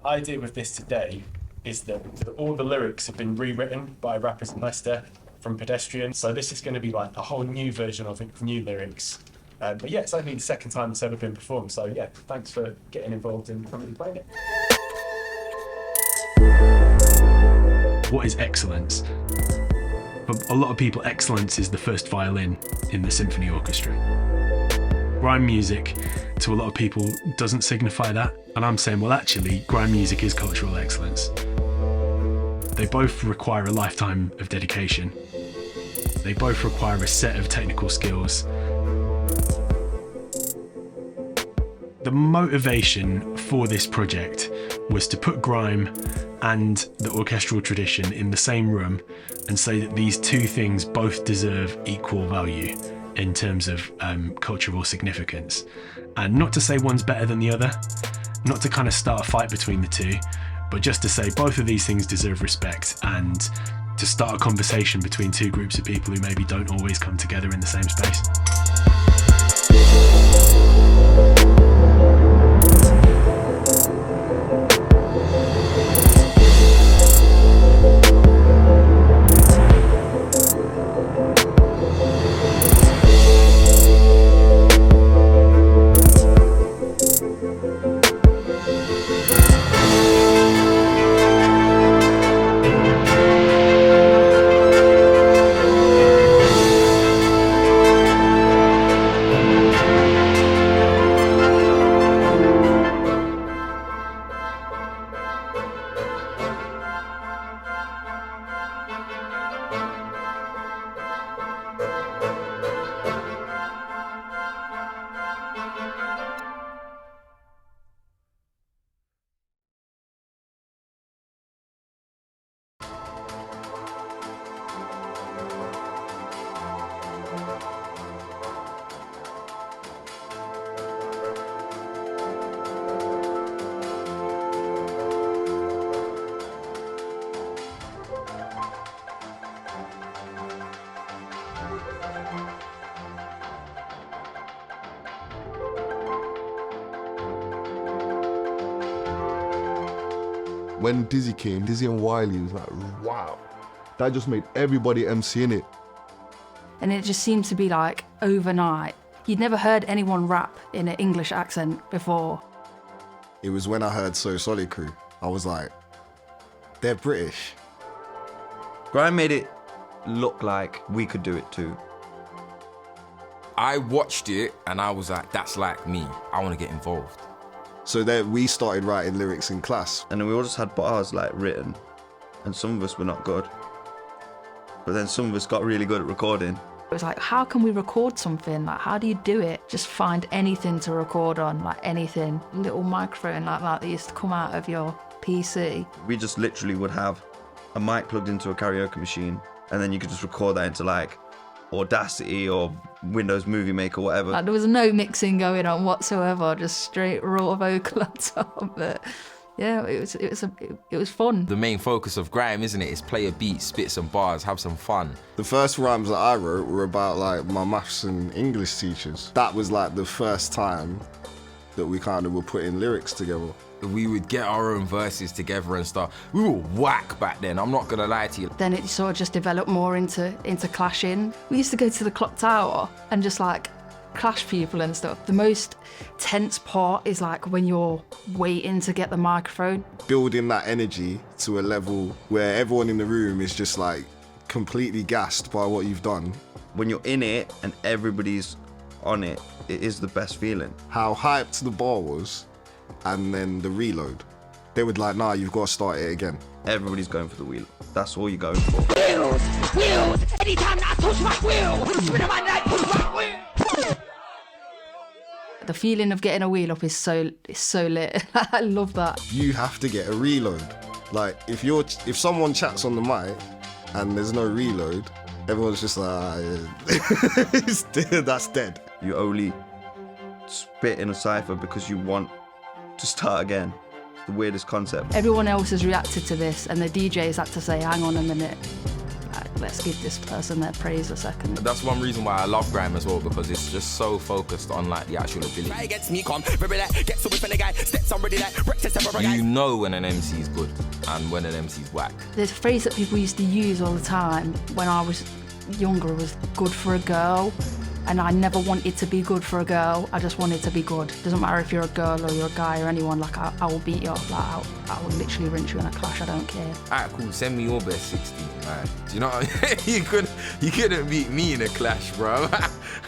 idea with this today is that all the lyrics have been rewritten by rappers in Leicester from Pedestrian. So this is going to be like a whole new version of it with new lyrics. But yeah, it's only the second time it's ever been performed. So yeah, thanks for getting involved in coming and playing it. What is excellence? For a lot of people, excellence is the first violin in the symphony orchestra. Grime music, to a lot of people, doesn't signify that. And I'm saying, well, actually, grime music is cultural excellence. They both require a lifetime of dedication. They both require a set of technical skills. The motivation for this project was to put grime and the orchestral tradition in the same room and say that these two things both deserve equal value in terms of cultural significance. And not to say one's better than the other, not to kind of start a fight between the two, but just to say both of these things deserve respect and to start a conversation between two groups of people who maybe don't always come together in the same space. When Dizzy came, Dizzy and Wiley, was like, wow. That just made everybody MC in it. And it just seemed to be like overnight. You'd never heard anyone rap in an English accent before. It was when I heard So Solid Crew, I was like, they're British. Grime made it look like we could do it too. I watched it and I was like, that's like me. I want to get involved. So then we started writing lyrics in class. And then we all just had bars like written, and some of us were not good. But then some of us got really good at recording. It was like, how can we record something? Like, how do you do it? Just find anything to record on, like anything. Little microphone like that used to come out of your PC. We just literally would have a mic plugged into a karaoke machine, and then you could just record that into like Audacity or Windows Movie Maker or whatever. Like, there was no mixing going on whatsoever, just straight raw vocal on top. But yeah, it was fun. The main focus of grime, isn't it, is play a beat, spit some bars, have some fun. The first rhymes that I wrote were about like my maths and English teachers. That was like the first time that we kind of were putting lyrics together. We would get our own verses together and stuff. We were whack back then, I'm not gonna lie to you. Then it sort of just developed more into clashing. We used to go to the clock tower and just like clash people and stuff. The most tense part is like when you're waiting to get the microphone. Building that energy to a level where everyone in the room is just like completely gassed by what you've done. When you're in it and everybody's on it, it is the best feeling. How hyped the bar was, and then the reload. They would like, nah, you've got to start it again. Everybody's going for the wheel. That's all you're going for. Wheels! Wheels! Anytime I touch my wheel, spin on my neck, push my wheel! The feeling of getting a wheel up is so lit. I love that. You have to get a reload. Like, if someone chats on the mic and there's no reload, everyone's just like, that's dead. You only spit in a cypher because you want to start again. It's the weirdest concept. Everyone else has reacted to this and the DJs had to say, hang on a minute. let's give this person their praise a second. That's one reason why I love grime as well, because it's just so focused on like the actual ability. You know when an MC is good and when an MC is whack. There's a phrase that people used to use all the time when I was younger was good for a girl. And I never wanted to be good for a girl. I just wanted to be good. Doesn't matter if you're a girl or you're a guy or anyone. Like I will beat you up. Like I will literally rinse you in a clash. I don't care. Alright, cool. Send me your best 60. Man. Do you know what I mean? You couldn't beat me in a clash, bro.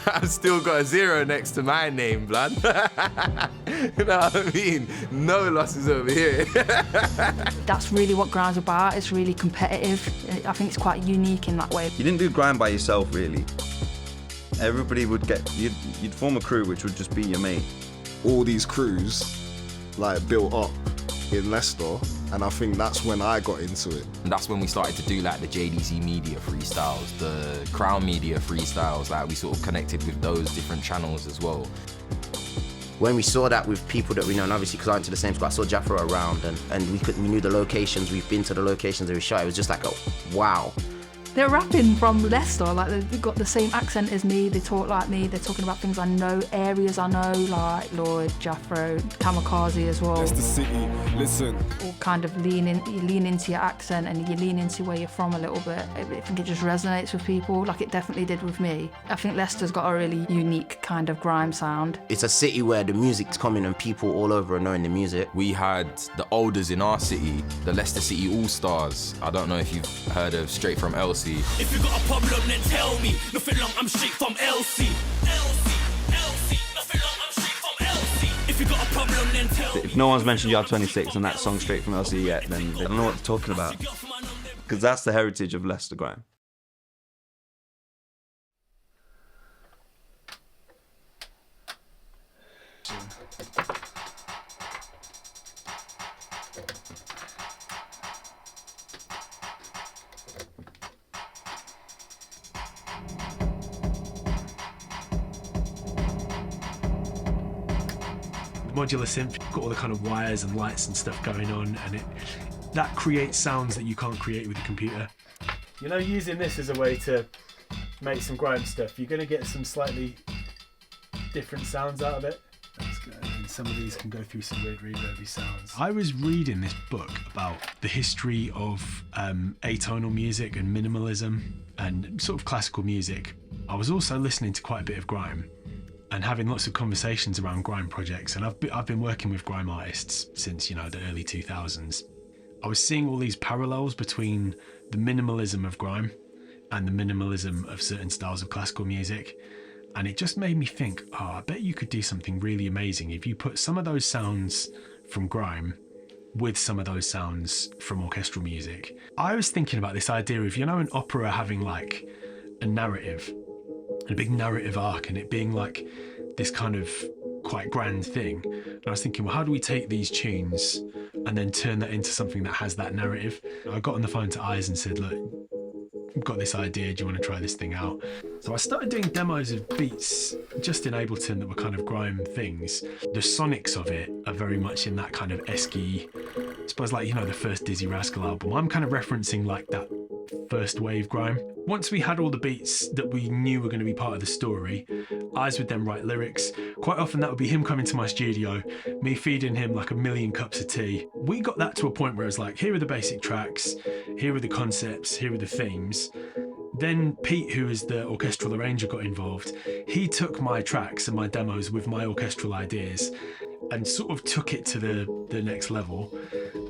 I've still got a 0 next to my name, blood. You know what I mean? No losses over here. That's really what grime's about. It's really competitive. I think it's quite unique in that way. You didn't do grime by yourself, really. Everybody would you'd form a crew which would just be your mate. All these crews like built up in Leicester, and I think that's when I got into it. And that's when we started to do like the JDC Media freestyles, the Crown Media freestyles. Like we sort of connected with those different channels as well. When we saw that with people that we know, and obviously because I went to the same school, I saw Jaffa around, and we knew the locations. We've been to the locations that we shot. It was just like, wow. They're rapping from Leicester, like they've got the same accent as me, they talk like me, they're talking about things I know, areas I know, like Lloyd, Jaffro, Kamikaze as well. That's the city, listen. All kind of you lean into your accent and you lean into where you're from a little bit. I think it just resonates with people, like it definitely did with me. I think Leicester's got a really unique kind of grime sound. It's a city where the music's coming and people all over are knowing the music. We had the olders in our city, the Leicester City All-Stars. I don't know if you've heard of Straight From LC. If you got a problem, then tell me. Nothing long, I'm straight from LC. Nothing long, I'm straight from LC. If you got a problem, then tell me. If no one's mentioned Yard 26 and that song Straight From LC yet, then they don't know what they're talking about. Because that's the heritage of Leicester grime. Modular synth, got all the kind of wires and lights and stuff going on, and that creates sounds that you can't create with a computer. You know, using this as a way to make some grime stuff, you're going to get some slightly different sounds out of it. That's good. And some of these can go through some weird reverby sounds. I was reading this book about the history of atonal music and minimalism and sort of classical music. I was also listening to quite a bit of grime and having lots of conversations around grime projects, and I've been working with grime artists since, you know, the early 2000s. I was seeing all these parallels between the minimalism of grime and the minimalism of certain styles of classical music, and it just made me think, I bet you could do something really amazing if you put some of those sounds from grime with some of those sounds from orchestral music. I was thinking about this idea of, you know, an opera having like a narrative, a big narrative arc, and it being like this kind of quite grand thing. And I was thinking, well, how do we take these tunes and then turn that into something that has that narrative? I got on the phone to Eyes and said, look, I've got this idea, do you want to try this thing out? So I started doing demos of beats just in Ableton that were kind of grime things. The sonics of it are very much in that kind of esky, I suppose, like, you know, the first Dizzy Rascal album. I'm kind of referencing like that first wave grime. Once we had all the beats that we knew were going to be part of the story, Eyes would then write lyrics. Quite often that would be him coming to my studio, me feeding him like a million cups of tea. We got that to a point where it was like, here are the basic tracks, here are the concepts, here are the themes. Then Pete, who is the orchestral arranger, got involved. He took my tracks and my demos with my orchestral ideas and sort of took it to the next level,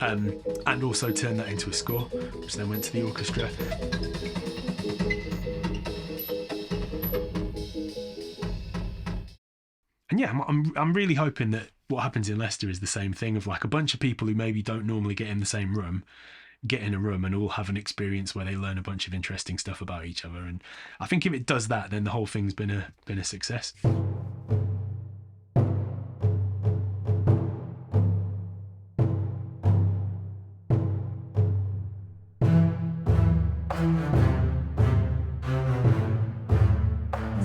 and also turned that into a score, which then went to the orchestra. And yeah, I'm really hoping that what happens in Leicester is the same thing, of like a bunch of people who maybe don't normally get in the same room, get in a room and all have an experience where they learn a bunch of interesting stuff about each other. And I think if it does that, then the whole thing's been a success.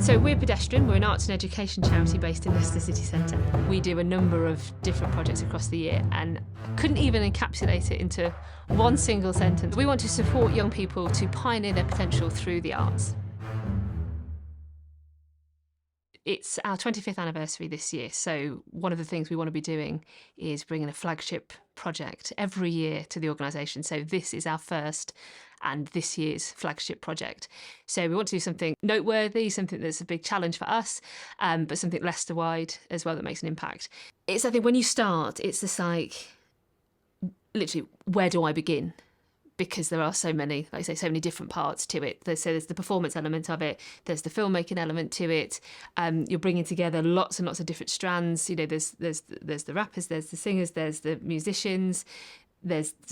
So we're Pedestrian, we're an arts and education charity based in Leicester city centre. We do a number of different projects across the year and couldn't even encapsulate it into one single sentence. We want to support young people to pioneer their potential through the arts. It's our 25th anniversary this year, so one of the things we want to be doing is bringing a flagship project every year to the organisation. So this is our first and this year's flagship project. So we want to do something noteworthy, something that's a big challenge for us, but something Leicester-wide as well that makes an impact. It's, I think, when you start, it's just like, literally, where do I begin? Because there are so many, like I say, so many different parts to it. So there's the performance element of it, there's the filmmaking element to it. You're bringing together lots and lots of different strands. You know, there's the rappers, there's the singers, there's the musicians.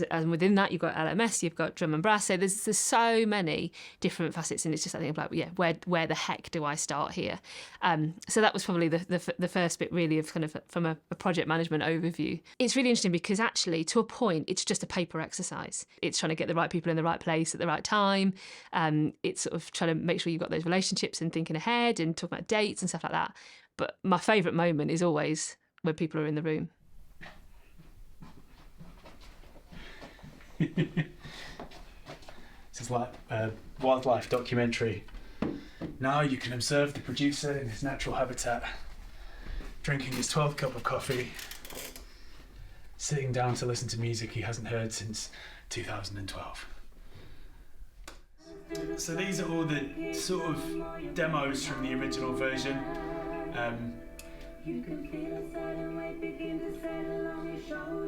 And within that, you've got LMS, you've got drum and brass. So there's so many different facets, and it's just I think of like, yeah, where the heck do I start here? So that was probably the first bit, really, of kind of from a project management overview. It's really interesting because actually, to a point, it's just a paper exercise. It's trying to get the right people in the right place at the right time. It's sort of trying to make sure you've got those relationships and thinking ahead and talking about dates and stuff like that. But my favourite moment is always when people are in the room. This is like a wildlife documentary. Now you can observe the producer in his natural habitat, drinking his 12th cup of coffee, sitting down to listen to music he hasn't heard since 2012. So these are all the sort of demos from the original version.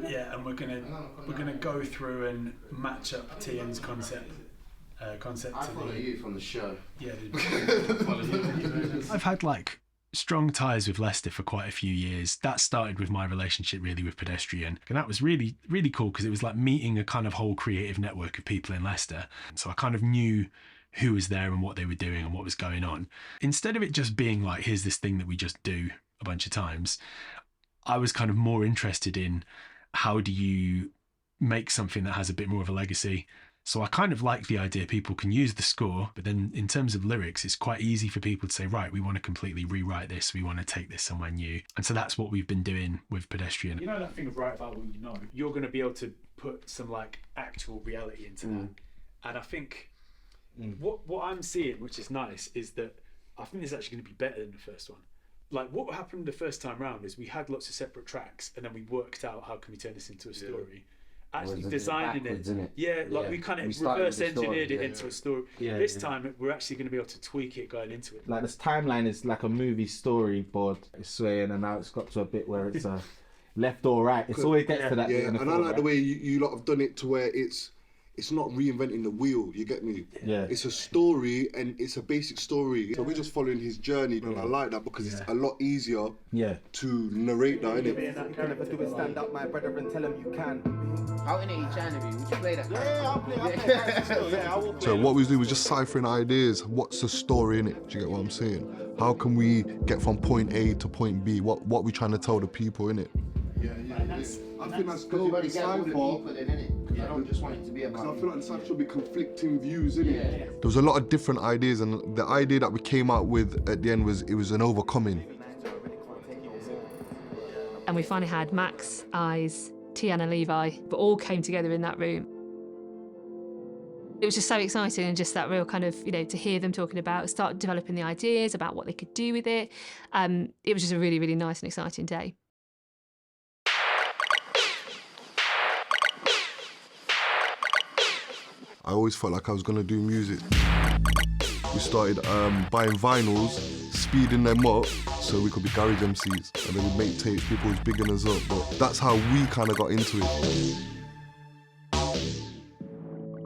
Yeah, and we're gonna go through and match up Tian's concept I to follow you from the show. Yeah, I've had like strong ties with Leicester for quite a few years. That started with my relationship really with Pedestrian, and that was really, really cool because it was like meeting a kind of whole creative network of people in Leicester. So I kind of knew who was there and what they were doing and what was going on. Instead of it just being like, here's this thing that we just do a bunch of times, I was kind of more interested in how do you make something that has a bit more of a legacy. So I kind of like the idea people can use the score, but then in terms of lyrics, it's quite easy for people to say, right, we want to completely rewrite this, we want to take this somewhere new. And so that's what we've been doing with Pedestrian. You know that thing of write about what you know? You're going to be able to put some like actual reality into that. And I think what I'm seeing, which is nice, is that I think this is actually going to be better than the first one. Like what happened the first time round is we had lots of separate tracks and then we worked out how can we turn this into a story. Actually designing it. Yeah, like we kind of reverse engineered it into a story. This time we're actually going to be able to tweak it going into it. Like this timeline is like a movie storyboard. It's swaying and now it's got to a bit where it's left or right. It's always gets to that bit. And I like the way you lot have done it to where it's not reinventing the wheel, you get me? Yeah. It's a story and it's a basic story. So we're just following his journey and I like that because it's a lot easier to narrate that, innit? Can never do it, stand up, my brother, and tell him you can. Out in each interview, would you play that? Yeah, I'll play. I will play. So what we do is just ciphering ideas. What's the story in it? Do you get what I'm saying? How can we get from point A to point B? What we trying to tell the people in it? Yeah. I think that's good. Nobody get all the people then, innit? I don't just want it to be about. I feel like there should be conflicting views, innit? Yeah. There was a lot of different ideas, and the idea that we came out with at the end was an overcoming. And we finally had Max, Eyes, Tian and Levi, but all came together in that room. It was just so exciting and just that real kind of, to hear them talking about, start developing the ideas about what they could do with it. It was just a really, really nice and exciting day. I always felt like I was gonna do music. We started buying vinyls, speeding them up so we could be garage MCs, and then we'd make tapes, people was bigging us up, but that's how we kind of got into it.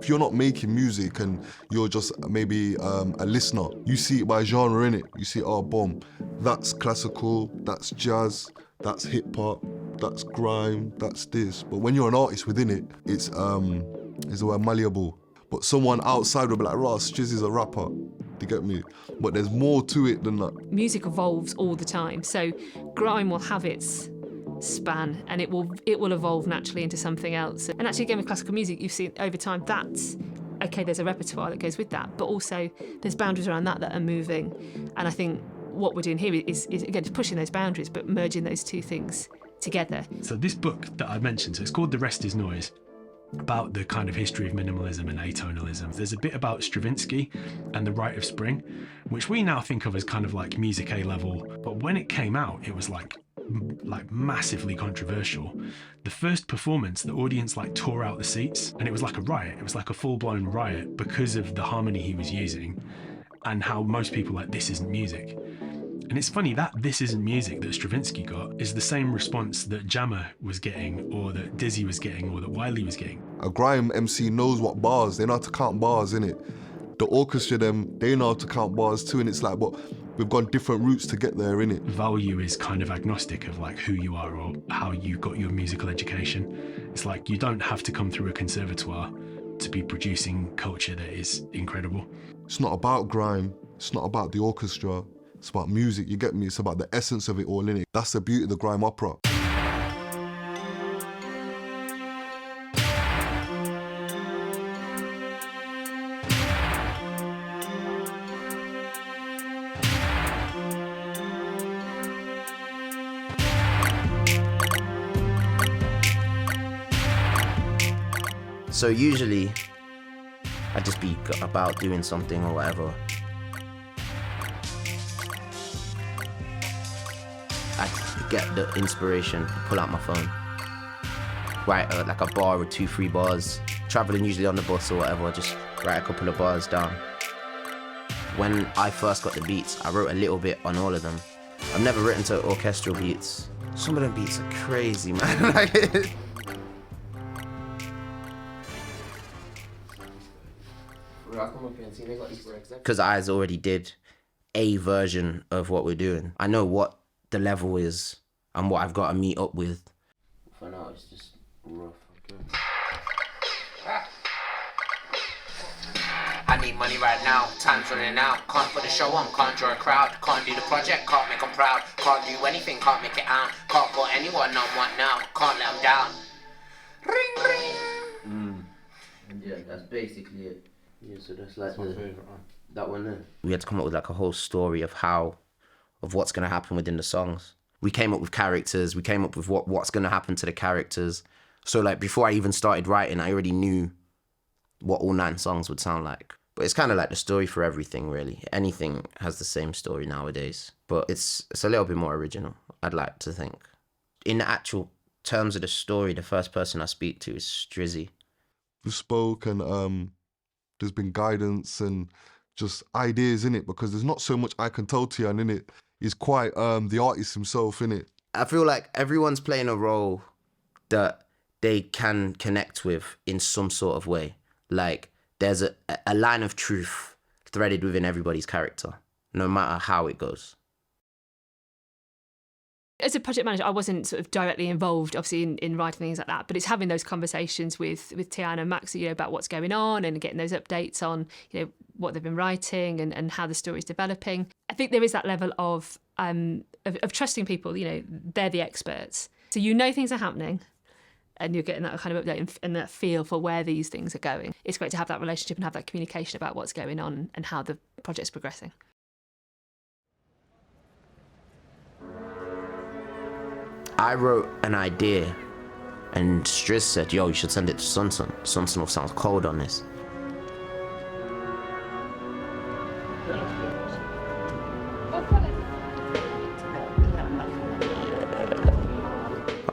If you're not making music and you're just maybe a listener, you see it by genre, innit? You see, oh, boom, that's classical, that's jazz, that's hip hop, that's grime, that's this. But when you're an artist within it, it's the word malleable. But someone outside will be like, Ross, Jizzy's a rapper. Do you get me? But there's more to it than that. Music evolves all the time, so grime will have its span and it will evolve naturally into something else. And actually, again, with classical music, you've seen over time that's okay, there's a repertoire that goes with that, but also there's boundaries around that are moving. And I think what we're doing here is again, just pushing those boundaries, but merging those two things together. So this book that I mentioned, so it's called The Rest is Noise, about the kind of history of minimalism and atonalism. There's a bit about Stravinsky and the Rite of Spring, which we now think of as kind of like music A level, but when it came out, it was like massively controversial. The first performance, the audience like tore out the seats, and it was like a riot. It was like a full-blown riot because of the harmony he was using and how most people like, this isn't music. And it's funny that this isn't music that Stravinsky got is the same response that Jammer was getting, or that Dizzy was getting, or that Wiley was getting. A grime MC knows what bars, they know how to count bars, innit? The orchestra, they know how to count bars too, and it's like, but we've gone different routes to get there, innit? Value is kind of agnostic of like who you are or how you got your musical education. It's like you don't have to come through a conservatoire to be producing culture that is incredible. It's not about grime, it's not about the orchestra. It's about music, you get me? It's about the essence of it all, innit? That's the beauty of the grime opera. So usually, I just be about doing something or whatever. I get the inspiration, pull out my phone, write like a bar or 2-3 bars. Traveling usually on the bus or whatever, just write a couple of bars down. When I first got the beats, I wrote a little bit on all of them. I've never written to orchestral beats. Some of them beats are crazy, man. Because I already did a version of what we're doing. I know what the level is and what I've got to meet up with. For now, it's just rough. Okay. I need money right now, time's running out. Can't put a show on, can't draw a crowd. Can't do the project, can't make them proud. Can't do anything, can't make it out. Can't put anyone on what now, can't let them down. Ring, ring. Yeah, that's basically it. Yeah, so that's like my favorite one. That one there. We had to come up with like a whole story of what's going to happen within the songs. We came up with characters, we came up with what's going to happen to the characters. So like before I even started writing, I already knew what all 9 songs would sound like. But it's kind of like the story for everything, really. Anything has the same story nowadays. But it's a little bit more original, I'd like to think. In the actual terms of the story, the first person I speak to is Strizzy. We spoke and there's been guidance and just ideas in it, because there's not so much I can tell Tian in it. He's quite the artist himself in it. I feel like everyone's playing a role that they can connect with in some sort of way. Like there's a line of truth threaded within everybody's character, no matter how it goes. As a project manager, I wasn't sort of directly involved, obviously, in writing things like that. But it's having those conversations with Tiana and Max, about what's going on and getting those updates on, what they've been writing and how the story's developing. I think there is that level of trusting people. They're the experts, so things are happening, and you're getting that kind of update and that feel for where these things are going. It's great to have that relationship and have that communication about what's going on and how the project's progressing. I wrote an idea and Striz said, yo, you should send it to Sunsun. Sunsun will sound cold on this.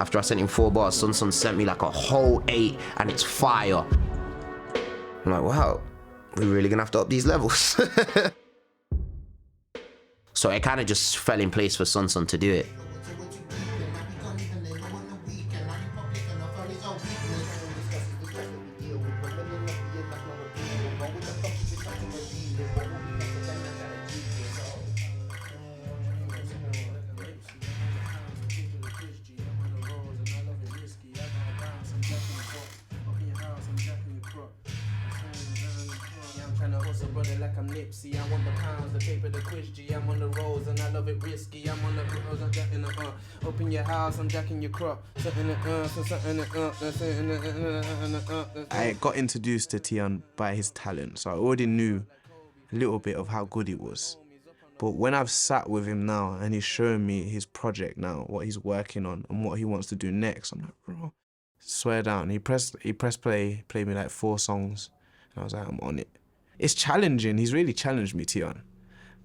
After I sent him 4 bars, Sunsun sent me like a whole 8 and it's fire. I'm like, wow, we're really gonna have to up these levels. So it kind of just fell in place for Sunsun to do it. like I'm Nipsey. I want the pounds, the paper, the quiz G. I'm on the rolls and I love it risky. I'm on the roads, I'm jacking the open your house, I'm jacking your crop. Something I got introduced to Tion by his talent, so I already knew a little bit of how good he was. But when I've sat with him now and he's showing me his project now, what he's working on and what he wants to do next, I'm like, bro, swear down. He pressed play, played me like 4 songs, and I was like, I'm on it. It's challenging. He's really challenged me, Tion.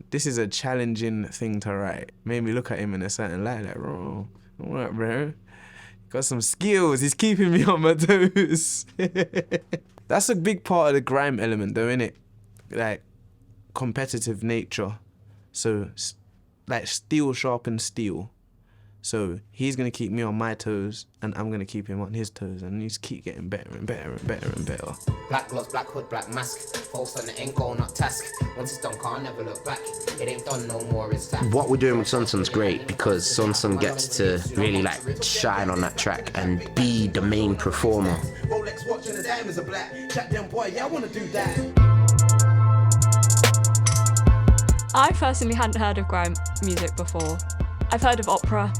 This is a challenging thing to write. Made me look at him in a certain light, like, bro, all right, bro. Got some skills. He's keeping me on my toes. That's a big part of the grime element, though, innit? Like, competitive nature. So, like, steel sharpens steel. So he's gonna keep me on my toes, and I'm gonna keep him on his toes, and he's keep getting better and better and better and better. Black gloves, black hood, black mask. False on the end goal, not task. Once it's done, can't never look back. It ain't done no more, it's that. What we're doing with Sun Sun's great because Sun Sun gets to really like shine on that track and be the main performer. Rolex watch and the diamonds are black. Chat them boy, yeah, I wanna do that. I personally hadn't heard of grime music before. I've heard of opera,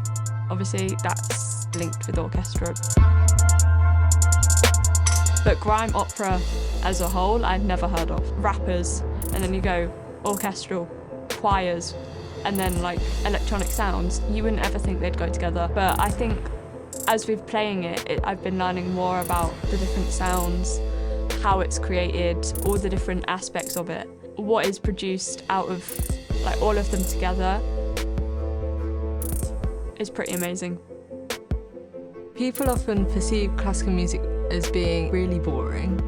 obviously that's linked with orchestra. But grime opera as a whole, I'd never heard of. Rappers, and then you go orchestral, choirs, and then like electronic sounds. You wouldn't ever think they'd go together. But I think as we've playing it, I've been learning more about the different sounds, how it's created, all the different aspects of it. What is produced out of like all of them together is pretty amazing. People often perceive classical music as being really boring.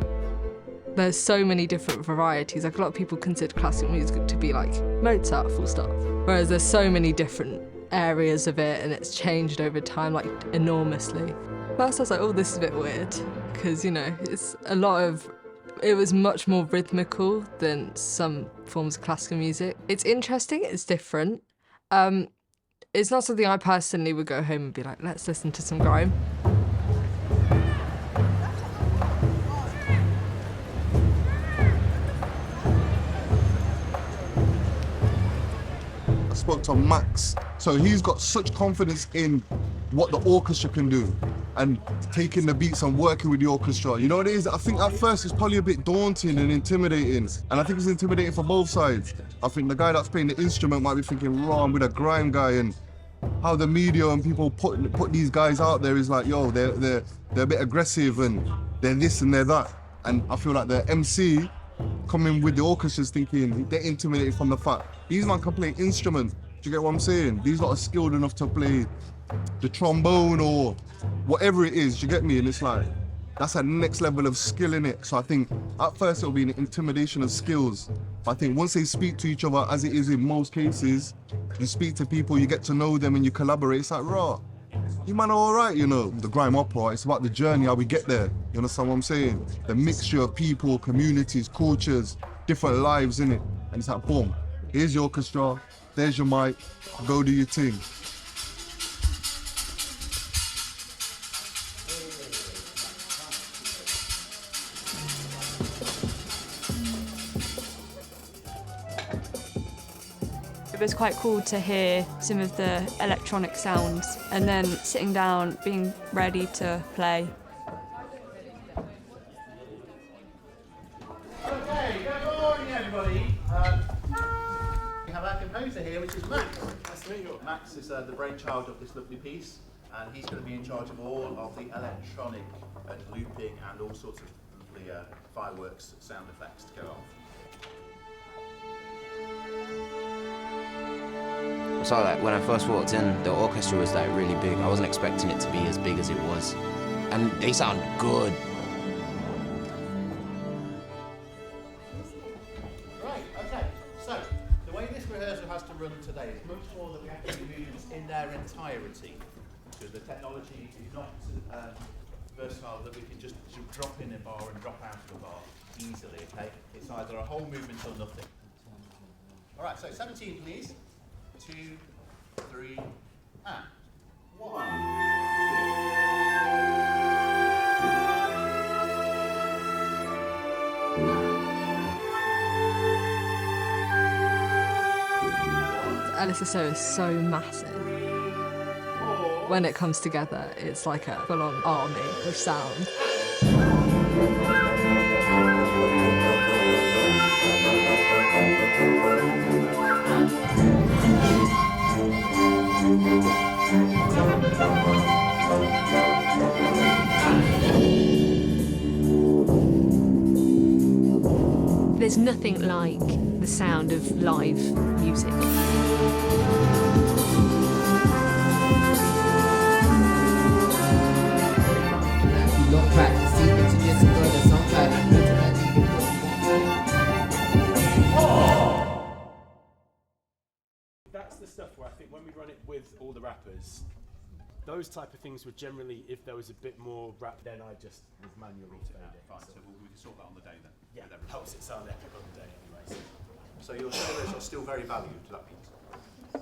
There's so many different varieties. Like a lot of people consider classical music to be like Mozart, full stop. Whereas there's so many different areas of it and it's changed over time like enormously. First I was like, oh, this is a bit weird because, you know, it was much more rhythmical than some forms of classical music. It's interesting, it's different. It's not something I personally would go home and be like, let's listen to some grime. I spoke to Max, so he's got such confidence in what the orchestra can do and taking the beats and working with the orchestra. You know what it is? I think at first it's probably a bit daunting and intimidating, and I think it's intimidating for both sides. I think the guy that's playing the instrument might be thinking, raw, I'm with a grime guy, and how the media and people put these guys out there is like, yo, they're a bit aggressive and they're this and they're that. And I feel like the MC coming with the orchestra's thinking they're intimidated from the fact these man can play instruments. Do you get what I'm saying? These lot are skilled enough to play the trombone or whatever it is, do you get me? And it's like, that's a next level of skill in it. So I think at first it'll be an intimidation of skills. But I think once they speak to each other, as it is in most cases, you speak to people, you get to know them and you collaborate, it's like, raw, you man are all right, you know. The Grime Opera, it's about the journey, how we get there. You understand what I'm saying? The mixture of people, communities, cultures, different lives in it. And it's like, boom, here's your orchestra, there's your mic, go do your thing. It was quite cool to hear some of the electronic sounds and then sitting down, being ready to play. Okay, good morning everybody. We have our composer here, which is Max. Nice to meet you. Max is the brainchild of this lovely piece, and he's going to be in charge of all of the electronic and looping and all sorts of lovely fireworks sound effects to go off. So like when I first walked in, the orchestra was like really big. I wasn't expecting it to be as big as it was. And they sound good. Right, okay. So, the way this rehearsal has to run today is much more that we have to do movements in their entirety. Because the technology is not versatile that we can just drop in a bar and drop out of a bar easily, okay? It's either a whole movement or nothing. All right, so 17 please. 2, 3, and 1. LSSO is so massive. When it comes together, it's like a full-on army of sound. There's nothing like the sound of live music. That's the stuff where I think when we run it with all the rappers, those type of things would generally, if there was a bit more rap, then I just would manually turn it. Fine, so we can sort that on the day then. Yeah, that helps it sound epic on the day anyway. So your solos are still very valued to that piece.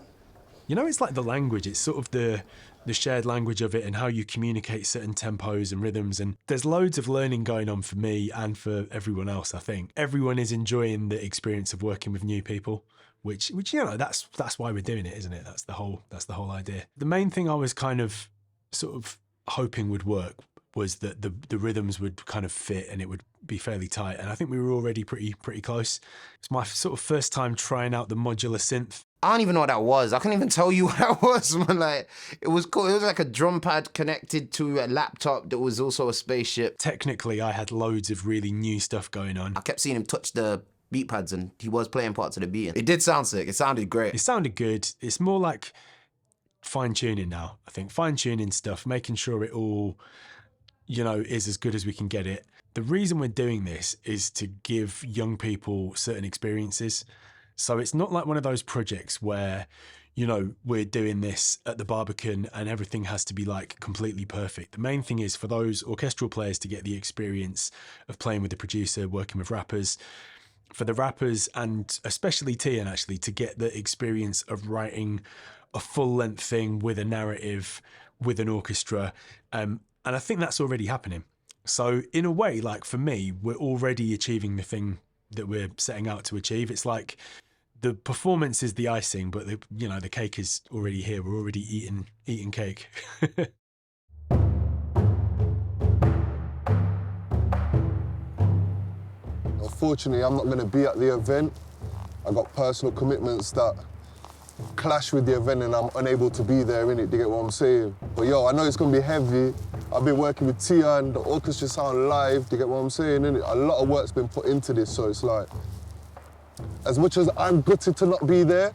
You know, it's like the language. It's sort of the shared language of it and how you communicate certain tempos and rhythms. And there's loads of learning going on for me and for everyone else, I think. Everyone is enjoying the experience of working with new people, which you know, that's why we're doing it, isn't it? That's the whole idea. The main thing I was kind of sort of hoping would work was that the rhythms would kind of fit and it would be fairly tight. And I think we were already pretty close. It's my sort of first time trying out the modular synth. I don't even know what that was. I couldn't even tell you what that was, man. Like, it was cool. It was like a drum pad connected to a laptop that was also a spaceship. Technically, I had loads of really new stuff going on. I kept seeing him touch the beat pads and he was playing parts of the beat. It did sound sick. It sounded great. It sounded good. It's more like fine-tuning now, I think. Fine-tuning stuff, making sure it all, you know, is as good as we can get it. The reason we're doing this is to give young people certain experiences. So it's not like one of those projects where, you know, we're doing this at the Barbican and everything has to be like completely perfect. The main thing is for those orchestral players to get the experience of playing with the producer, working with rappers, for the rappers and especially Tian actually to get the experience of writing a full length thing with a narrative, with an orchestra. And I think that's already happening. So in a way, like for me, we're already achieving the thing that we're setting out to achieve. It's like the performance is the icing, but the cake is already here. We're already eating cake. Unfortunately, I'm not going to be at the event. I got personal commitments that clash with the event and I'm unable to be there, innit? Do you get what I'm saying? But yo, I know it's going to be heavy. I've been working with Tian, the orchestra sound live, do you get what I'm saying, innit? A lot of work's been put into this, so it's like, as much as I'm gutted to not be there,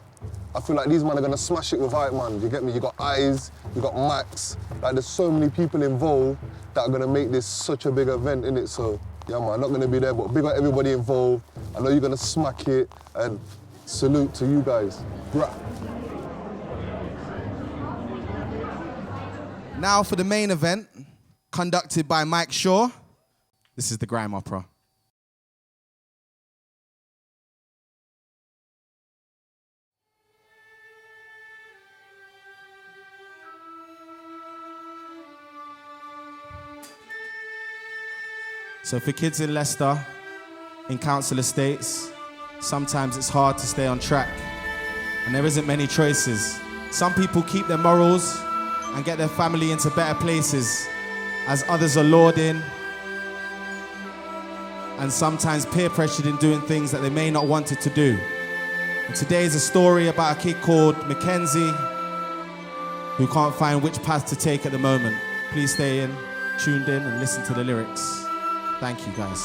I feel like these men are going to smash it without, man. You get me? You got Eyes, you got Max. Like, there's so many people involved that are going to make this such a big event, innit? So, yeah, man, I'm not going to be there, but big up everybody involved. I know you're going to smack it, and salute to you guys. Brah. Now for the main event, conducted by Mike Shaw. This is the Grime Opera. So for kids in Leicester, in council estates, sometimes it's hard to stay on track and there isn't many choices. Some people keep their morals and get their family into better places as others are lured in and sometimes peer pressured in doing things that they may not wanted to do. And today is a story about a kid called Mackenzie who can't find which path to take at the moment. Please stay in, tuned in and listen to the lyrics. Thank you, guys.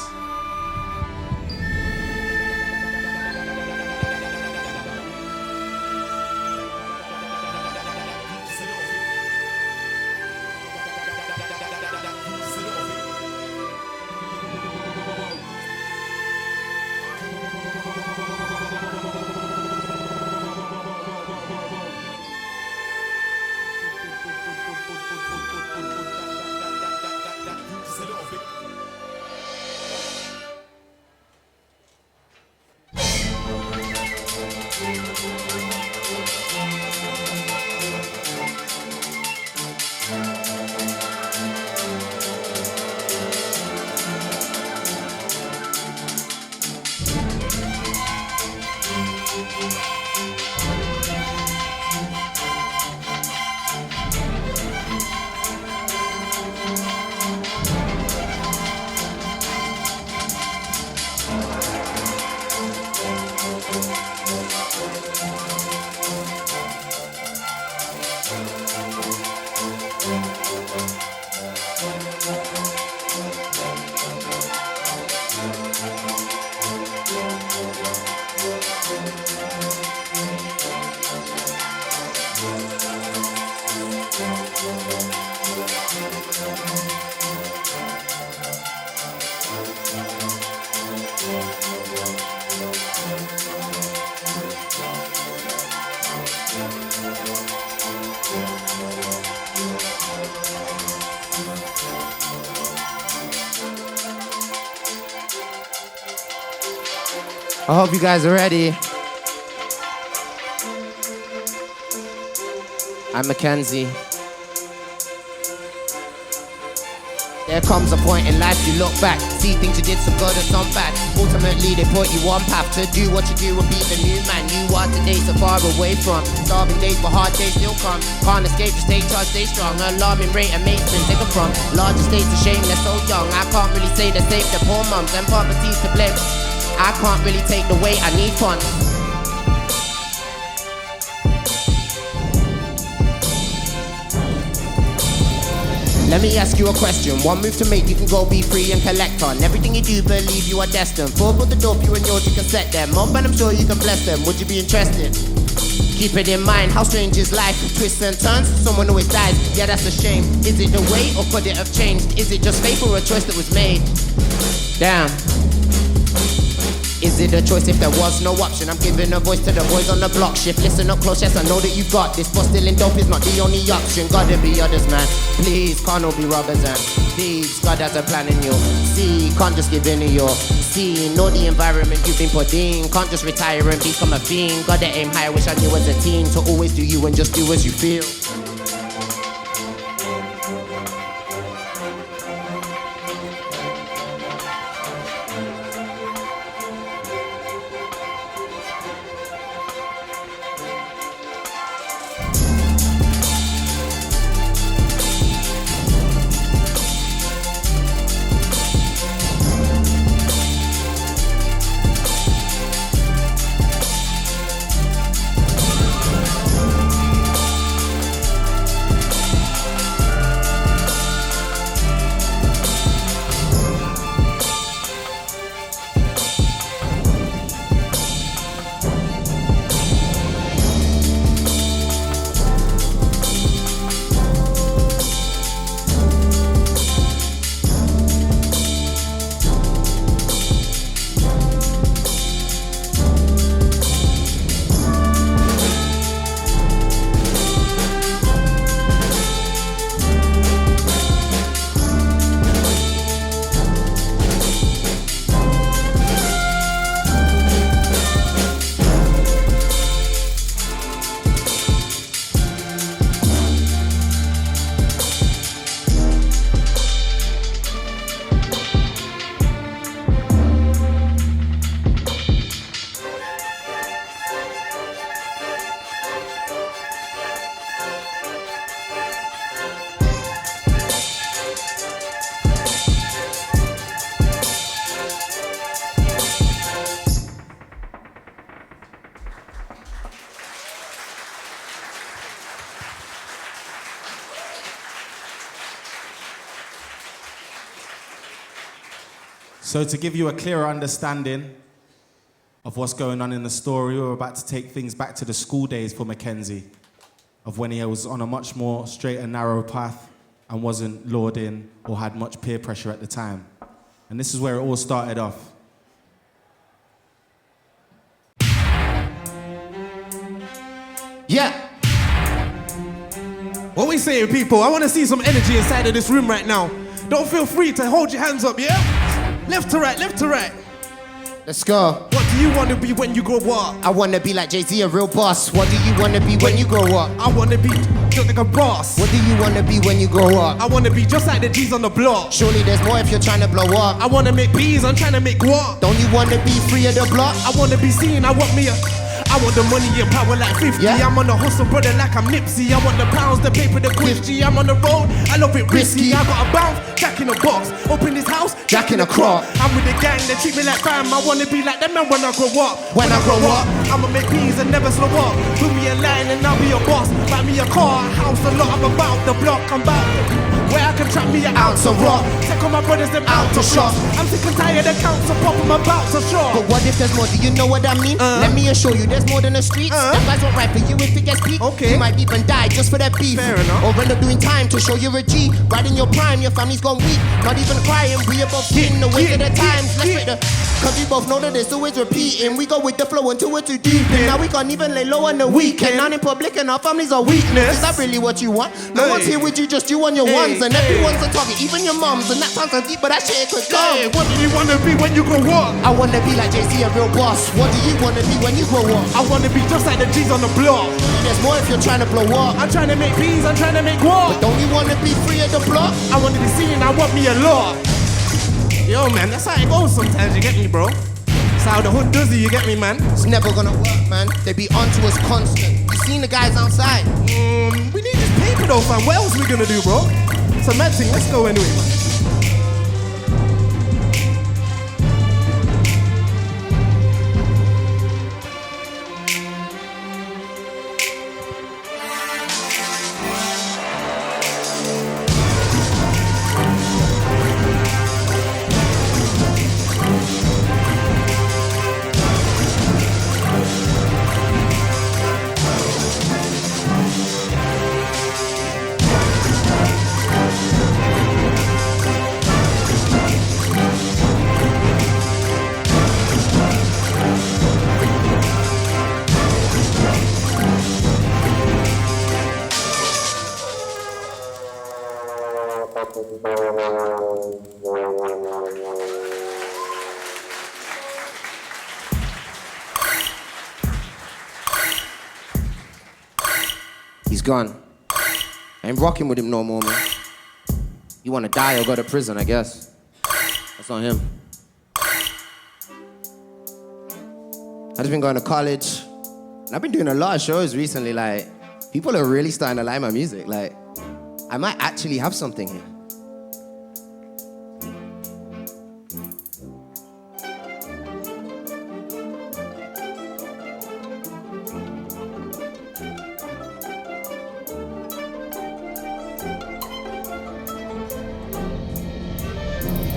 I hope you guys are ready. I'm Mackenzie. There comes a point in life you look back, see things you did some good and some bad. Ultimately they put you on path to do what you do and be the new man you are today so far away from. Starving days but hard days still come. Can't escape, just stay charged, stay strong. Alarming rate and mates been taken from larger states of shame, they're so young. I can't really say they're safe, they're poor mums and poverty's to blame. I can't really take the weight, I need funds. Let me ask you a question. One move to make, you can go be free and collect on. Everything you do, believe you are destined. Four for the door, you and yours, you can set them up, and I'm sure you can bless them. Would you be interested? Keep it in mind, how strange is life? Twists and turns, someone always dies. Yeah, that's a shame. Is it the way, or could it have changed? Is it just fate or a choice that was made? Damn. Is it a choice if there was no option? I'm giving a voice to the boys on the block shift. Listen up close, yes I know that you've got this, but stealing dope is not the only option. Gotta be others, man. Please, can't all be robbers and thieves. God has a plan in you. See, can't just give in to your see. Know the environment you've been put in. Can't just retire and become a fiend. Gotta aim high, wish I knew as a teen to always do you and just do as you feel. So to give you a clearer understanding of what's going on in the story, we're about to take things back to the school days for Mackenzie, of when he was on a much more straight and narrow path and wasn't lured in or had much peer pressure at the time. And this is where it all started off. Yeah. What we saying, people? I want to see some energy inside of this room right now. Don't feel free to hold your hands up, yeah? Left to right, left to right. Let's go. What do you want to be when you grow up? I want to be like Jay-Z, a real boss. What do you want to be when you grow up? I want to be just like a boss. What do you want to be when you grow up? I want to be just like the G's on the block. Surely there's more if you're trying to blow up. I want to make B's, I'm trying to make what? Don't you want to be free of the block? I want to be seen, I want me a... I want the money and power like 50. Yeah. I'm on the hustle, brother, like I'm Nipsey. I want the pounds, the paper, the Gucci. I'm on the road, I love it risky. I got a bounce, Jack in a box. Open this house, Jack in a crop. I'm with the gang, they treat me like fam. I wanna be like them man when I grow up. When I grow up, I'ma make B's and never slow up. Put me in line and I'll be a boss. Buy me a car, a house, a lot. I'm about the block, I'm about where I can trap me an ounce of rock. Take all my brothers, them out to shot. I'm sick and tired of counts of pop, I'm about to shot. But what if there's more? Do you know what I mean? Let me assure you, there's more than the streets. Them guys won't ride for you if it gets peak. Okay. You might even die just for that beef. Fair enough. Or end up doing time to show you're a G. Right in your prime, your family's gone weak. Not even crying, we above getting the weight of the times. Let's break the. Cause we both know that it's always repeating. We go with the flow until we're too deep. And now we can't even lay low on the weekend. Not in public and our families are weakness. Is that really what you want? No one's here with you, just you on your ones. And everyone's a target, even your mums. And that sounds so deep, but that shit could go. Hey, what do you wanna be when you grow up? I wanna be like Jay-Z, a real boss. What do you wanna be when you grow up? I wanna be just like the G's on the block. There's more if you're trying to blow up. I'm trying to make peas, I'm trying to make what? But don't you wanna be free of the block? I wanna be seen, I want me a lot. Yo, man, that's how it goes sometimes, you get me, bro? That's how the hood does it, you get me, man? It's never gonna work, man. They be onto us constant. You seen the guys outside? We need this paper though, fam. What else we gonna do, bro? It's a mad thing, let's go anyway, man. He's gone. I ain't rocking with him no more, man. You wanna die or go to prison, I guess. That's on him. I've just been going to college. And I've been doing a lot of shows recently, like, people are really starting to like my music. Like, I might actually have something here.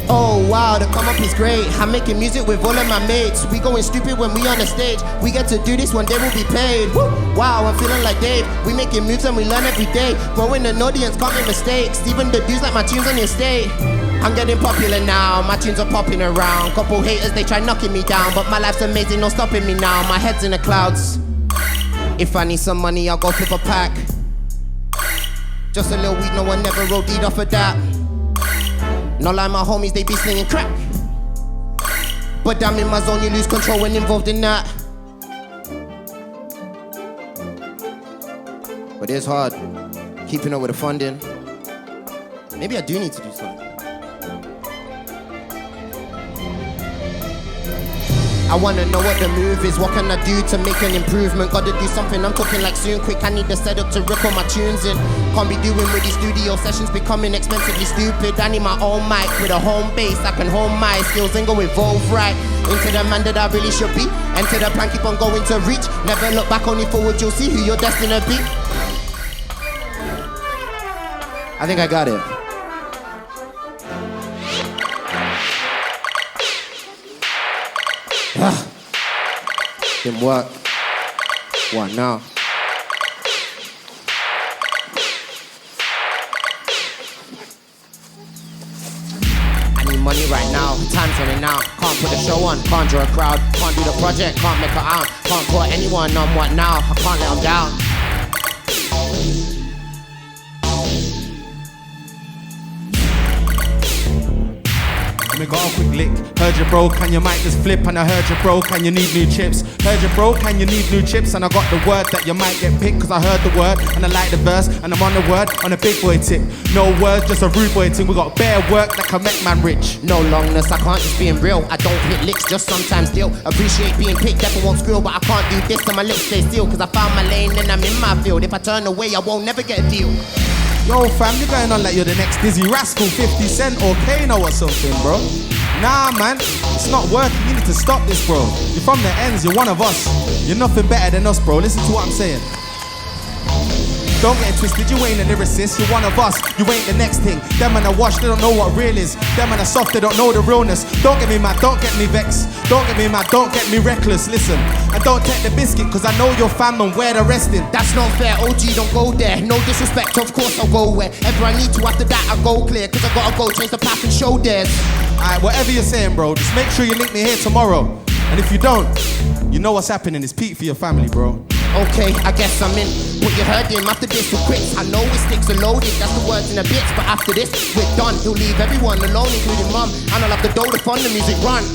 Oh wow, the come up is great. I'm making music with all of my mates. We going stupid when we on the stage. We get to do this one day we'll be paid. Woo! Wow, I'm feeling like Dave. We making moves and we learn every day. Growing an audience, can't make mistakes. Even the dudes like my tunes on your stage. I'm getting popular now, my tunes are popping around. Couple haters, they try knocking me down. But my life's amazing, no stopping me now. My head's in the clouds. If I need some money, I'll go flip a pack. Just a little weed, no one never wrote deed off of that. Not like my homies, they be slinging crack. But I'm in my zone, you lose control when involved in that. But it's hard, keeping up with the funding. Maybe I do need to do something. I wanna know what the move is, what can I do to make an improvement? Gotta do something, I'm talking like soon, quick. I need the setup to rip all my tunes in. Can't be doing with these studio sessions, becoming expensively stupid. I need my own mic with a home base, I can hone my skills and go evolve right into the man that I really should be. Enter the plan, keep on going to reach. Never look back, only forward, you'll see who you're destined to be. I think I got it. Didn't work. What now? I need money right now, time's running out. Can't put a show on, can't draw a crowd. Can't do the project, can't make it out. Can't put anyone on what now, I can't let them down. Let me got a quick lick. Heard you broke and your mic just flip. And I heard you broke and you need new chips. Heard you broke and you need new chips. And I got the word that you might get picked. Cause I heard the word and I like the verse. And I'm on the word on a big boy tip. No words, just a rude boy thing. We got bare work that can make man rich. No longness, I can't just being real. I don't hit licks, just sometimes deal. Appreciate being picked, never won't squeal. But I can't do this and my lips stay still. Cause I found my lane and I'm in my field. If I turn away, I won't never get a deal. Yo fam, you're going on like you're the next Dizzy Rascal, 50 Cent or Kano or something, bro. Nah man, it's not working, you need to stop this, bro. You're from the ends, you're one of us. You're nothing better than us, bro. Listen to what I'm saying. Don't get it twisted, you ain't a lyricist, you're one of us, you ain't the next thing. Them man are washed, they don't know what real is. Them man are soft, they don't know the realness. Don't get me mad, don't get me vexed. Don't get me mad, don't get me reckless. Listen, and don't take the biscuit, cause I know your fam and where the resting. That's not fair, OG, don't go there. No disrespect, of course I'll go wherever I need to. After that I go clear, cause I gotta go change the path and show theirs. Alright, whatever you're saying, bro, just make sure you link me here tomorrow. And if you don't, you know what's happening. It's peak for your family, bro. Okay, I guess I'm in. But you heard him after this with quits. I know his sticks are loaded, that's the words in the bits. But after this, we're done. He'll leave everyone alone, including mum. And I'll have the dough to fund the music run.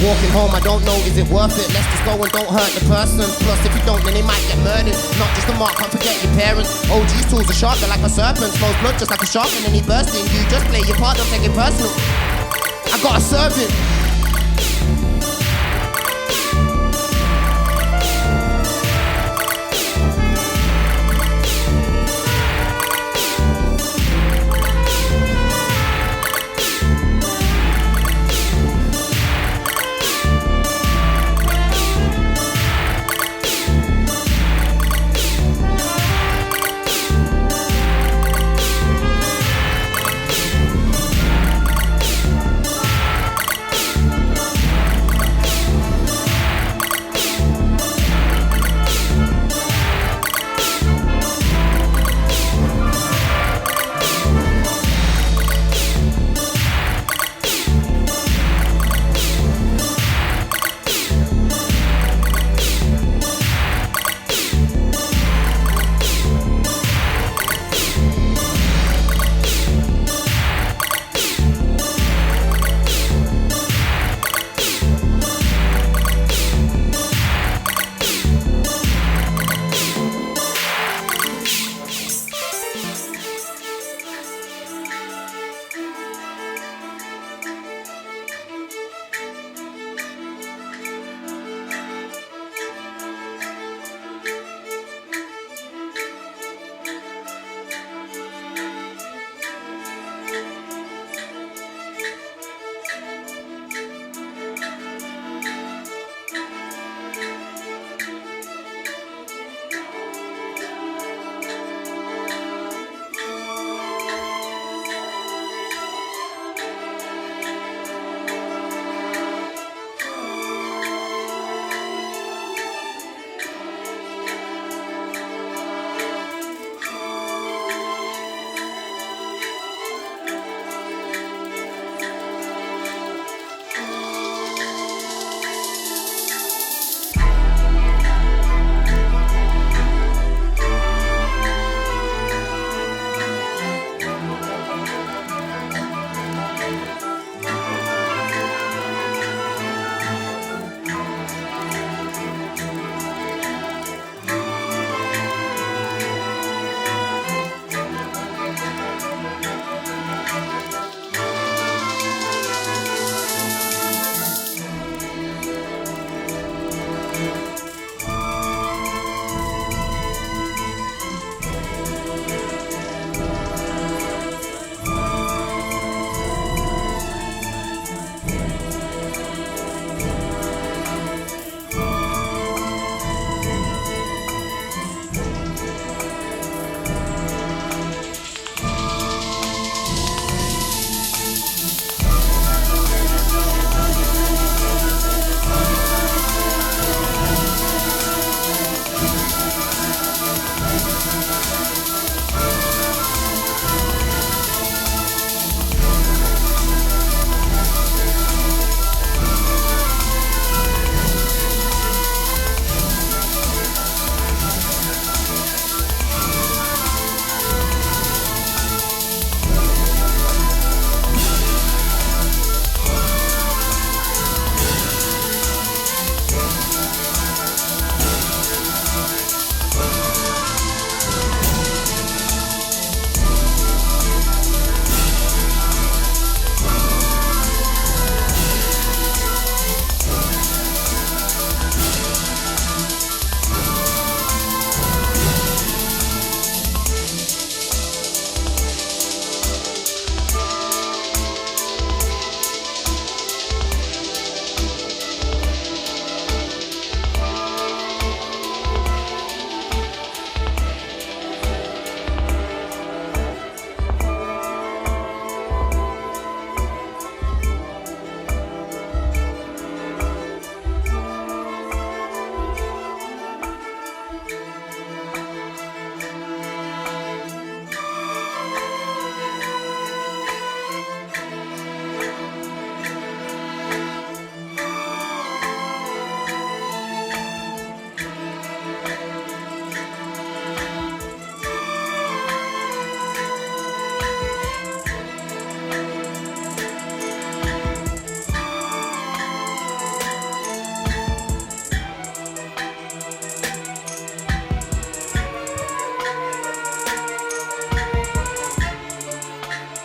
Walking home, I don't know, is it worth it? Let's just go and don't hurt the person. Plus, if you don't, then they might get murdered. Not just a mark, can't forget your parents. OG's tools are sharp, they're like a serpent. Smells blood just like a shark, and then he bursts in. You just play your part, don't take it personal. I gotta serve it.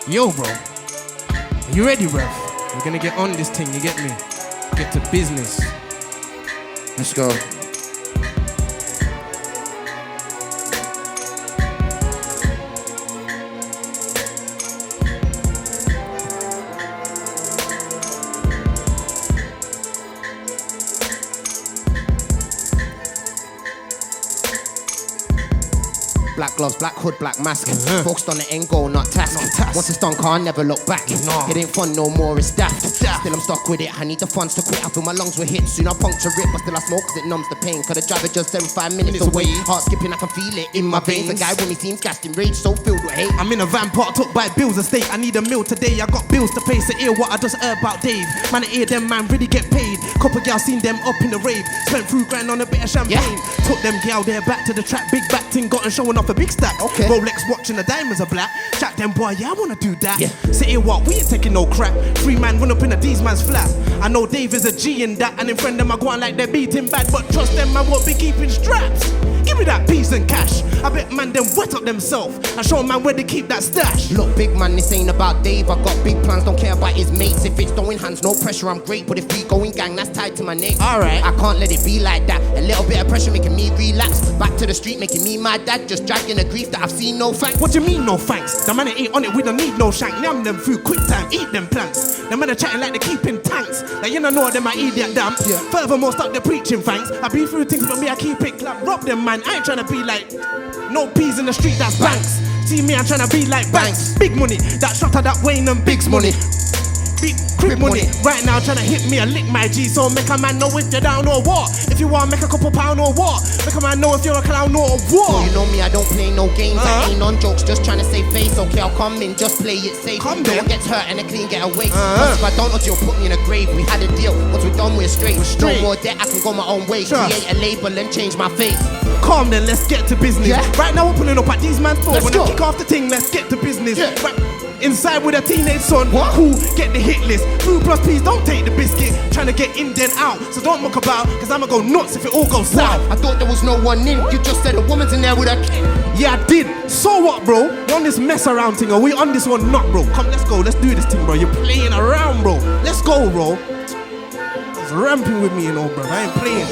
Yo, bro. Are you ready, bruv? We're gonna get on this thing, you get me? Get to business. Let's go. Black gloves, black hood, black mask. Focused on the end goal, not task. Once it's done, can't never look back. It ain't fun no more, it's daft. Still I'm stuck with it, I need the funds to quit. I feel my lungs were hit, soon I puncture it. But still I smoke cause it numbs the pain. Cause the driver just 75 minutes away. Heart skipping, I can feel it in my veins. The guy when he seems gassed in rage, so filled with hate. I'm in a van parked up by Bill's estate. I need a meal today, I got bills to pay. So hear what I just heard about Dave. Man, I hear them man really get paid. Couple gal seen them up in the rave. Spent through grand on a bit of champagne. Took them gal there back to the track. Big back ting, got and showing off a big stack. Rolex watching the diamonds are black. Chat them boy, yeah, I wanna do that. Say here what, we ain't taking no crap. 3 man run up in a D's man's flat. I know Dave is a G in that. And in friend them I go on like they're beating bad. But trust them, I won't be keeping straps. Give me that peas and cash. I bet man them wet up themselves. I show man where they keep that stash. Look, big man, this ain't about Dave. I got big plans, don't care about his mates. If it's throwing hands, no pressure, I'm great. But if we going gang, that's tied to my name. Alright, I can't let it be like that. A little bit of pressure making me relapse. Back to the street, making me my dad. Just dragging the grief that I've seen, no thanks. What do you mean, no thanks? The man ain't on it, we don't need no shank. Yam them food, quick time, eat them plants. The man are chatting like they keeping tanks. Like you don't know them, I idiot damn. Furthermore, stop the preaching thanks. I be through things, but me, I keep it clap. Rob them, man. I ain't trying to be like no peas in the street, that's banks. See me, I'm trying to be like banks. Big money, that shot of that Wayne and Big's money. Big crib money. Right now trying to hit me, I lick my G. So make a man know if you're down or what. If you want make a couple pound or what. Make a man know if you're a clown or what. So you know me, I don't play no games. I ain't on jokes, just trying to save face. Okay, I'll come in, just play it safe. No one gets hurt and a clean get away. If I don't know, you'll put me in a grave. We had a deal, once we're done, we're straight. No more debt, I can go my own way. Create a label and change my face. Calm then, let's get to business. Right now we're pulling up at these man's floor. When I kick off the thing, let's get to business. Right. Inside with a teenage son, who get the hit list. Food plus peas, don't take the biscuit. Trying to get in then out, so don't muck about, cause I'ma go nuts if it all goes south. I thought there was no one in, you just said a woman's in there with a kid. Yeah, I did. So what, bro? You on this mess around thing, or we on this one not, bro? Come, let's go, let's do this thing, bro. You're playing around, bro. Let's go, bro. It's ramping with me, you know, bro. I ain't playing.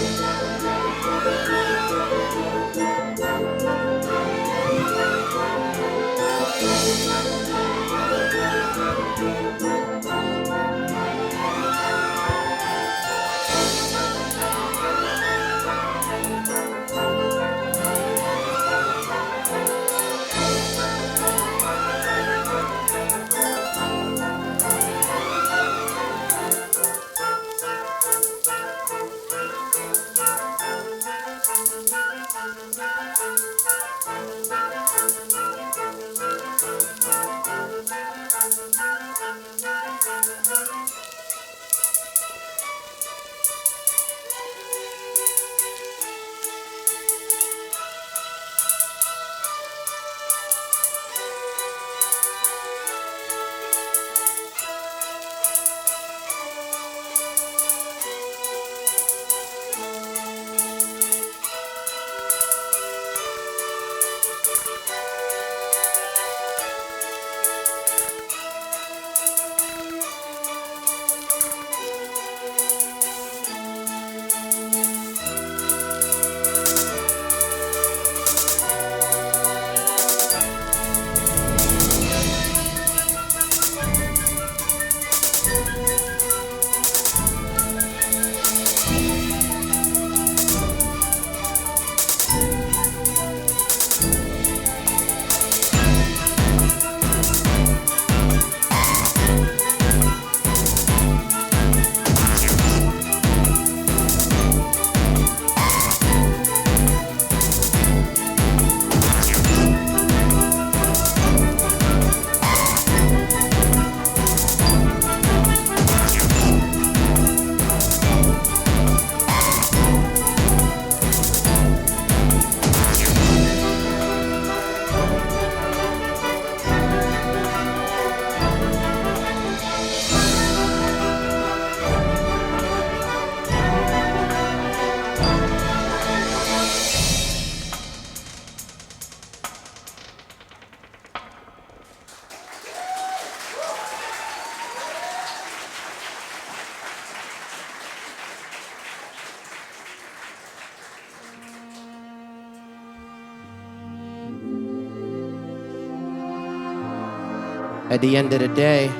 At the end of the day,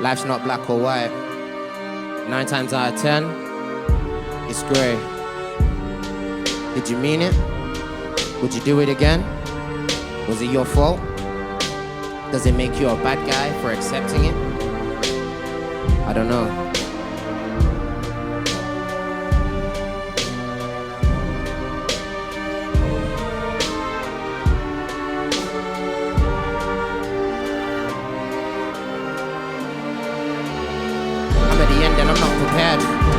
life's not black or white. 9 times out of 10, it's grey. Did you mean it? Would you do it again? Was it your fault? Does it make you a bad guy for accepting it? I don't know.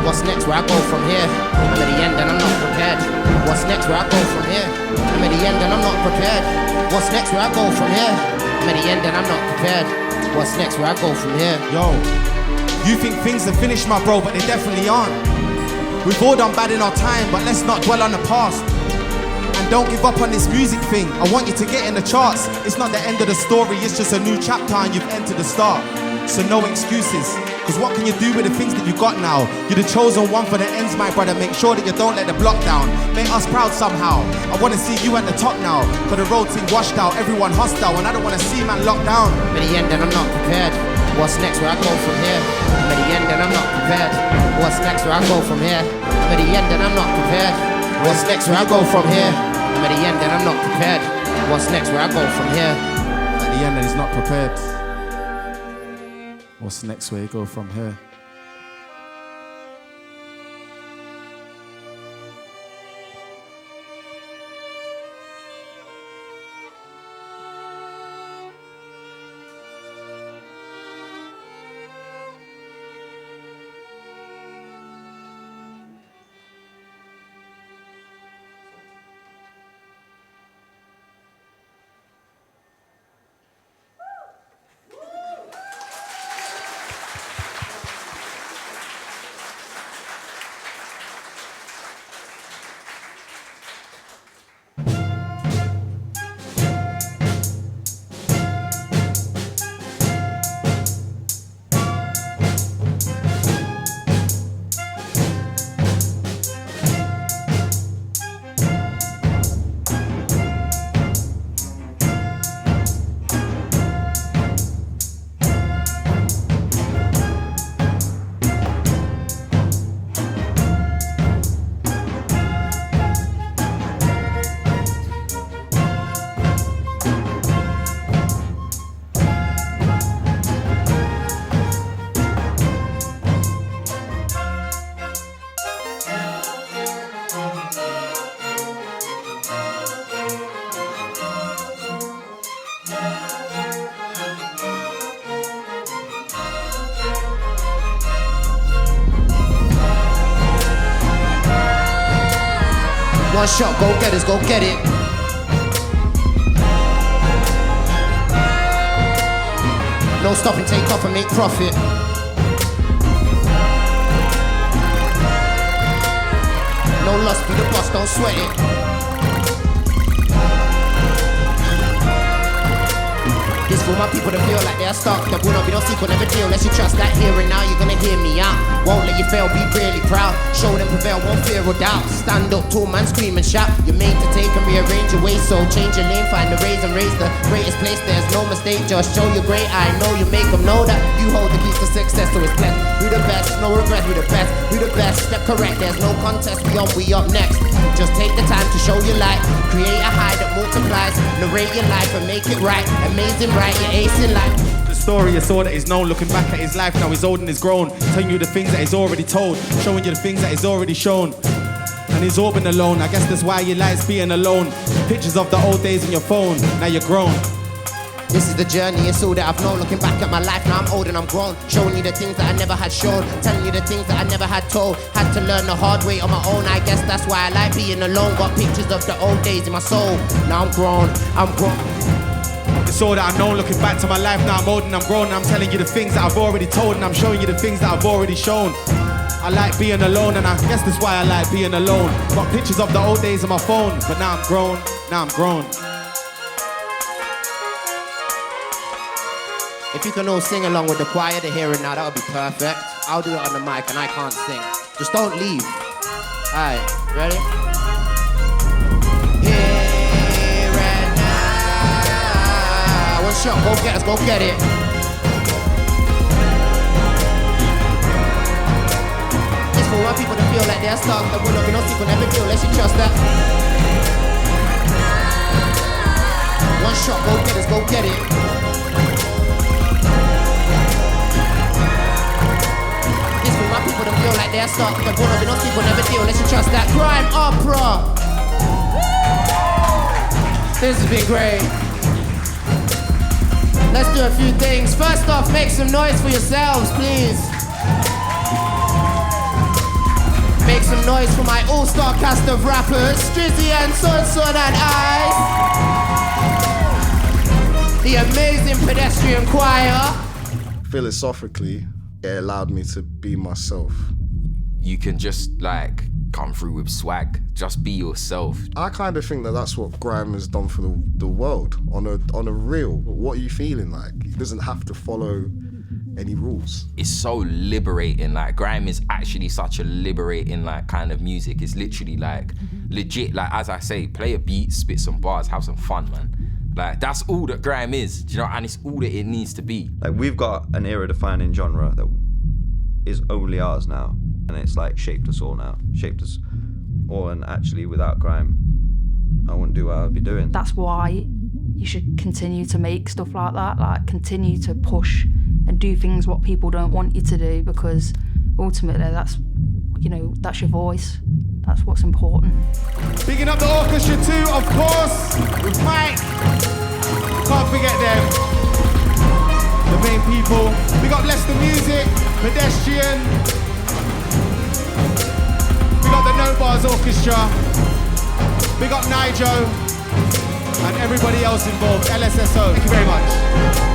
What's next, where I go from here? I'm at the end and I'm not prepared. What's next, where I go from here? I'm at the end and I'm not prepared. What's next, where I go from here? I'm at the end and I'm not prepared. What's next, where I go from here? Yo, you think things are finished, my bro, but they definitely aren't. We've all done bad in our time, but let's not dwell on the past. And don't give up on this music thing. I want you to get in the charts. It's not the end of the story, it's just a new chapter and you've entered the start. So no excuses. Cause what can you do with the things that you got now? You're the chosen one for the ends, my brother. Make sure that you don't let the block down. Make us proud somehow. I wanna see you at the top now. Cause the road team washed out, everyone hostile. And I don't wanna see man locked down. I'm at the end and I'm not prepared. What's next, where I go from here? I'm at the end and I'm not prepared. What's next, where I go from here? I'm at the end and I'm not prepared. What's next, where I go from here? I'm at the end and I'm not prepared. What's next, where I go from here? At the end and he's not prepared. What's next, where you go from here? One shot, go getters, go get it. No stopping, take off and make profit. No loss, be the boss, don't sweat it. This for my people to feel like they're stuck. That will not be no secret, never deal. Unless you trust that here and now, you're gonna hear me out. Won't let you fail, be really proud. Show them prevail, won't fear or doubt. Stand up, tall man, scream and shout. You're made to take and rearrange your ways. So change your lane, find the raise and raise the greatest place. There's no mistake, just show your great. I know you make them know that you hold the keys to success, so it's blessed. We the best, no regret, we the best. We the best, step correct, there's no contest. We up next. Just take the time to show your light. Create a high that multiplies. Narrate your life and make it right. Amazing, right? You're acing life. The story is all that is known. Looking back at his life now, he's old and he's grown. Telling you the things that he's already told. Showing you the things that he's already shown. And he's all been alone. I guess that's why you likes being alone. Pictures of the old days in your phone. Now you're grown. This is the journey, it's all that I've known. Looking back at my life, now I'm old and I'm grown. Showing you the things that I never had shown. Telling you the things that I never had told. Had to learn the hard way on my own. I guess that's why I like being alone. Got pictures of the old days in my soul. Now I'm grown, I'm grown. It's all that I know. Looking back to my life, now I'm old and I'm grown. And I'm telling you the things that I've already told. And I'm showing you the things that I've already shown. I like being alone, and I guess that's why I like being alone. Got pictures of the old days on my phone. But now I'm grown, now I'm grown. If you can all sing along with the choir to hear it now, that would be perfect. I'll do it on the mic and I can't sing. Just don't leave. Alright, ready? Here and now. One shot, go get us, go get it. It's for my people to feel like they're stuck, that we're not gonna see, we'll never deal, let's you trust that. One shot, go get us, go get it. It's for my people to feel like they're stuck, that we're not gonna see, we'll never deal, let's you trust that. Grime Opera. This has been great. Let's do a few things. First off, make some noise for yourselves, please. Make some noise for my all-star cast of rappers, Strizzy and Son and Ice. The amazing Pedestrian Choir. Philosophically, it allowed me to be myself. You can just like come through with swag. Just be yourself. I kind of think that that's what grime has done for the world on a real. What are you feeling like? It doesn't have to follow any rules. It's so liberating. Like grime is actually such a liberating like kind of music. It's literally like legit. Like as I say, play a beat, spit some bars, have some fun, man. Like that's all that grime is. Do you know? And it's all that it needs to be. Like we've got an era-defining genre that is only ours now, and it's like shaped us all now. Shaped us all, and actually without grime, I wouldn't do what I would be doing. That's why you should continue to make stuff like that, like continue to push and do things what people don't want you to do, because ultimately that's, you know, that's your voice. That's what's important. Bigging up the orchestra too, of course, with Mike. Can't forget them. The main people. Big up Leicester Music, Pedestrian. Big up the No Bars Orchestra. Big up Nigel and everybody else involved. LSSO. Thank you very much.